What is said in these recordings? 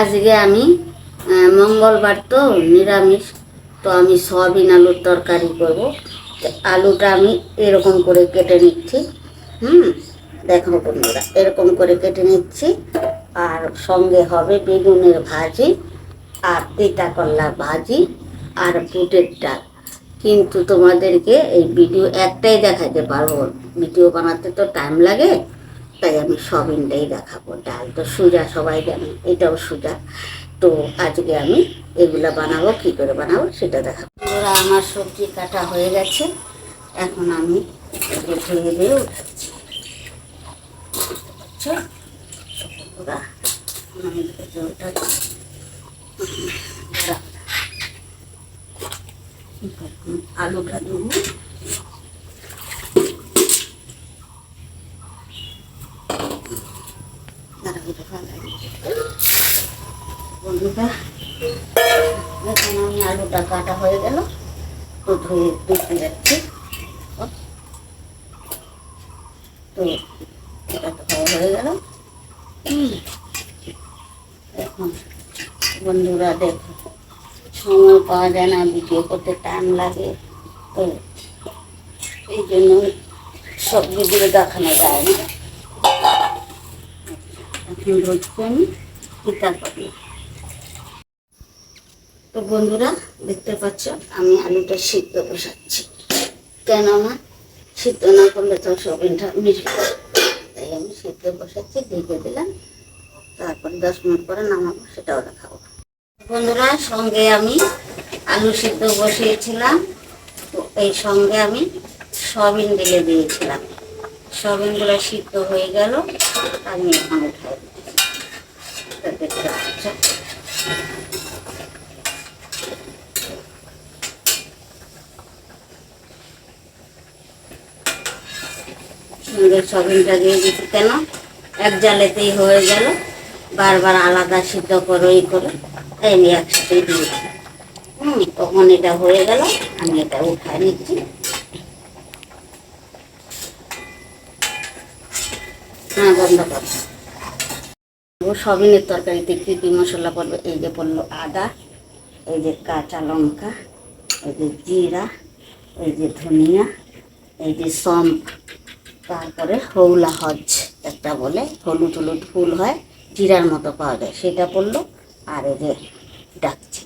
আজকে আমি মঙ্গলবার তো নিরামিষ, তো আমি সয়াবিন আলুর তরকারি করব। আলুটা আমি এরকম করে কেটে নিচ্ছি। দেখো বন্ধুরা, এরকম করে কেটে নিচ্ছি। আর সঙ্গে হবে বেগুনের ভাজি, আর তিতা করলার ভাজি, আর বুটের ডাল। কিন্তু তোমাদেরকে এই ভিডিও একটাই দেখাতে পারবো, ভিডিও বানাতে তো টাইম লাগে, তাই আমি সয়াবিনটাই দেখাবো। ডাল তো সোজা, সবাই জানে এটাও সোজা। তো আজকে আমি এগুলা বানাবো, কী করে বানাবো সেটা দেখাবো। ওরা আমার সবজি কাটা হয়ে গেছে, এখন আমি ধুয়ে দিয়ে উঠাচ্ছি। ওরা আমি ধুয়ে উঠাচ্ছি। আলুটা দেবো। বন্ধুটা এখন আমি আলুটা কাটা হয়ে গেল, তো ধুয়ে দিতে যাচ্ছি। তো এটা হয়ে গেল। এখন বন্ধুরা দেখো, সময় পাওয়া যায় না, ভিডিও করতে টাইম লাগে, তো এই জন্য সব ভিডিও দেখানো যায় না। এখন রোজকে আমি পিতা করি। তো বন্ধুরা দেখতে পাচ্ছ, আমি আলুটা সিদ্ধ বসাচ্ছি, কেননা সিদ্ধ না করলে তো সবিনটা মিশবে, তাই আমি সিদ্ধ বসাচ্ছি, ঢেকে দিলাম। তারপরে 10 মিনিট পরে নামাবো, সেটাও দেখাবো। বন্ধুরা, সঙ্গে আমি আলু সিদ্ধ বসিয়েছিলাম, তো এই সঙ্গে আমি সয়াবিন ঢেলে দিয়েছিলাম। সয়াবিনগুলো সিদ্ধ হয়ে গেল, আমি এখন উঠাই দিচ্ছি। দেখতে পাচ্ছ, সয়াবিনটা দিয়ে দিচ্ছি, কেন এক জালেতেই হয়ে গেল, বারবার আলাদা সিদ্ধ করে এই করে আমি একসাথেই দিয়েছি। তখন এটা হয়ে গেল, আমি এটা উঠায় নিচ্ছি। হ্যাঁ, বন্ধ কর। সয়াবিনের তরকারিতে কী কী মশলা পড়বে, এই যে পড়লো আদা, এই যে কাঁচা লঙ্কা, এই যে জিরা, এই যে ধনিয়া, এই যে সম্প, তারপরে হৌলা হজ একটা বলে, হলুদ হলুদ ফুল হয়, জিরার মতো পাওয়া যায়, সেটা পড়লো। আর এই যে ডাকছি,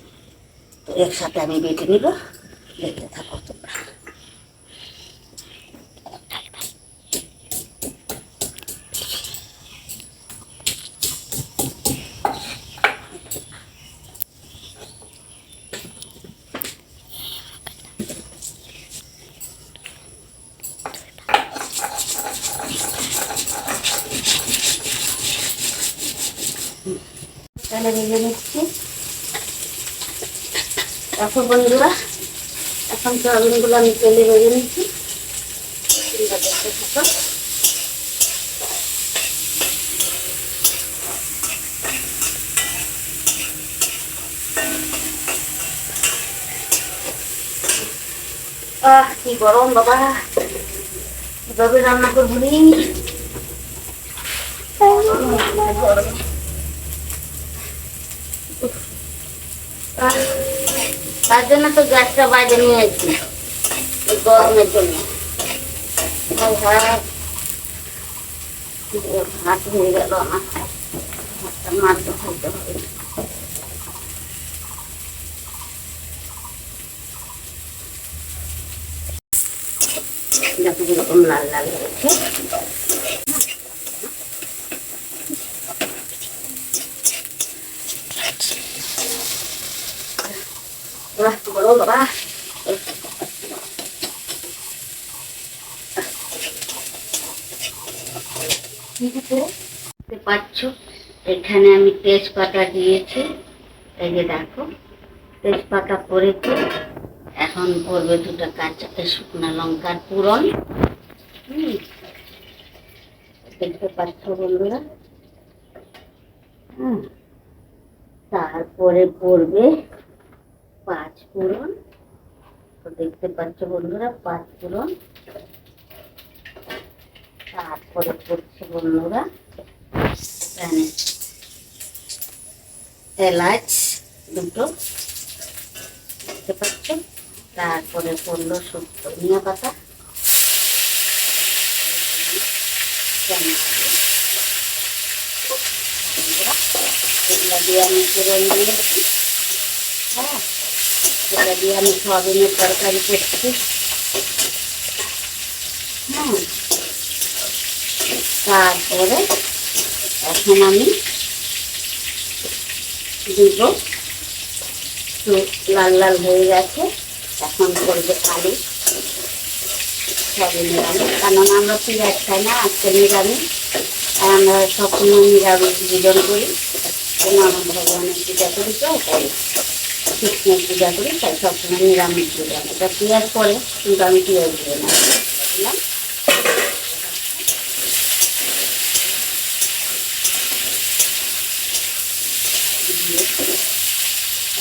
তো একসাথে আমি বেটে নিব, দেখতে থাকো তোমরা। তাহলে ভেজে নিচ্ছি। দেখো বন্ধুরা, এখন সয়াবিনগুলো আমি তেলে ভেজে নিচ্ছি। দেখতে থাকো। কি গরম বাবা, কিভাবে রান্না করবো নি। তার জন্য তো গ্যাসটা বাইরে নিয়ে আসছি, গরমের জন্য। ভাত হয়ে গেল আমার, ভাতটা মাত্র খাইতে হবে। দেখো কিরকম লাল লাল হয়েছে। বলো বাবা, দেখতে পাচ্ছ এখানে আমি তেজপাতা দিয়েছি, এই যে দেখো তেজপাতা পড়েছে। এখন পড়বে 2টা কাঁচা শুকনো লঙ্কার পুরন। দেখতে পাচ্ছ বন্ধুরা, তারপরে পড়বে 5 ফোড়ন। তো দেখতে পাচ্ছ বন্ধুরা, 5 ফোড়ন। তারপরে করছি বন্ধুরা এখানে এলাচ দুটো, দেখতে পাচ্ছ। তারপরে পড়লো শুকনো ধনিয়া পাতা, এগুলো দিয়ে আমি ফোড়ন দিয়েছি। হ্যাঁ, এটা দিয়ে আমি সয়াবিনের তরকারি করছি। হ্যাঁ, তারপরে এখন আমি দিব, একটু লাল লাল হয়ে গেছে, এখন করবে আলু, সয়াবিনের আলু। কারণ আমরা পেঁয়াজ খাই না, আজকে নিরামিষ, আর আমরা সবসময় নিরামিষ ভোজন করি। কেন আমার ভগবানের পূজা করি, তো তাই কৃষ্ণের পূজা করি, তাই সবসময় নিরামিষ ভোজন। এটা পেঁয়াজ পরে, কিন্তু আমি পেঁয়াজ দিয়ে না দিলাম।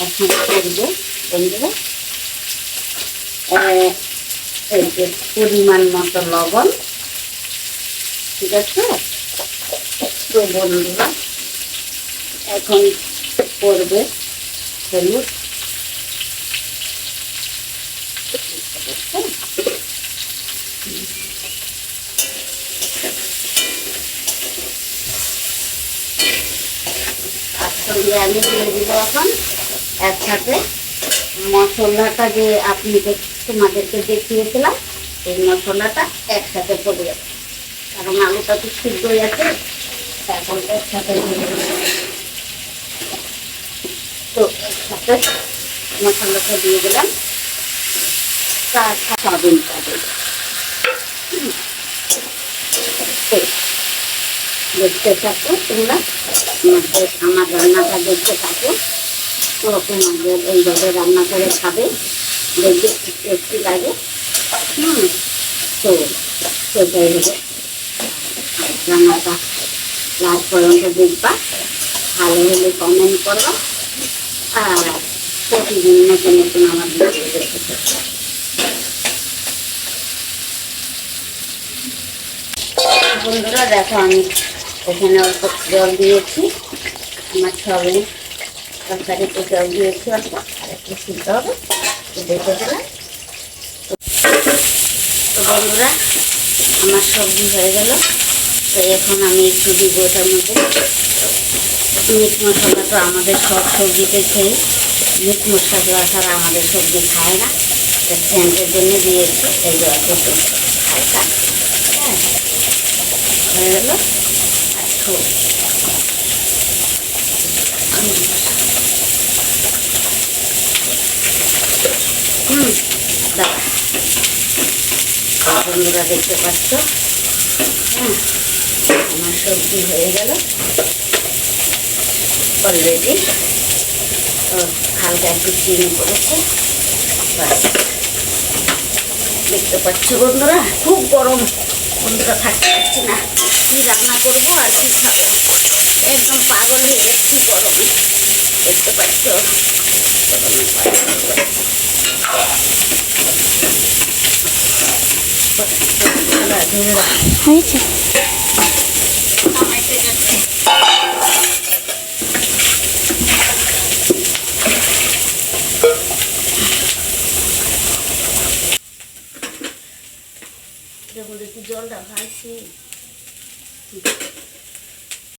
এখন করবো বন্ধুরা এই যে পরিমাণ মতো লবণ, ঠিক আছে। তো বন্ধুরা এখন করবে হলুদ, আর সঙ্গে আমি দিয়ে দিব এখন একসাথে মশলাটা, যে তোমাদেরকে দেখিয়েছিলাম, এই মশলাটা একসাথে পড়ে যাবে, কারণ আলুটা তো সিদ্ধ হয়ে আছে। এখন একসাথে তো একসাথে মশলাটা দিয়ে দিলাম, তার সয়াবিনটা দেব। দেখতে থাকো তোমরা, আমার রান্নাটা দেখতে থাকো। তো তোমাদের এইভাবে রান্না করে খাবে, দেখবে টেস্টি লাগে। তো সেটাই হলো রান্নাটা, লাস্ট পর্যন্ত দেখবা, ভালো হলে কমেন্ট করবা, আর প্রতিদিন নতুন নতুন আমার ভিডিও দেখতে থাকবে। বন্ধুরা দেখো, আমি এখানে অল্প জল দিয়েছি, আমার সবাই তরকারিতে জল দিয়েছি অল্প, আর একটু সিদ্ধ হবে, দেখে দিলাম। তো বন্ধুরা আমার সবজি হয়ে গেল। তো এখন আমি একটু দিব এটার মধ্যে মিট মশলা। তো আমাদের সব সবজিতে খেয়ে মিট মশলা ছাড়া আমাদের সবজি খায় না, সেন্টের জন্য দিয়েছি। এই যে একটু হালকা, হ্যাঁ হয়ে গেল। দাঁড়া, বন্ধুরা দেখতে পাচ্ছ, হ্যাঁ আমার সবজি হয়ে গেল অলরেডি। তো হালকা একটু চিনি করেছে, দেখতে পাচ্ছ বন্ধুরা। খুব গরম বন্ধুরা, থাকতে পারছি না, কি রান্না করবো আর কি খাবো, একদম পাগল হয়ে যাচ্ছি গরমে, দেখতে পাচ্ছ হয়েছে। জলটা ভালছি।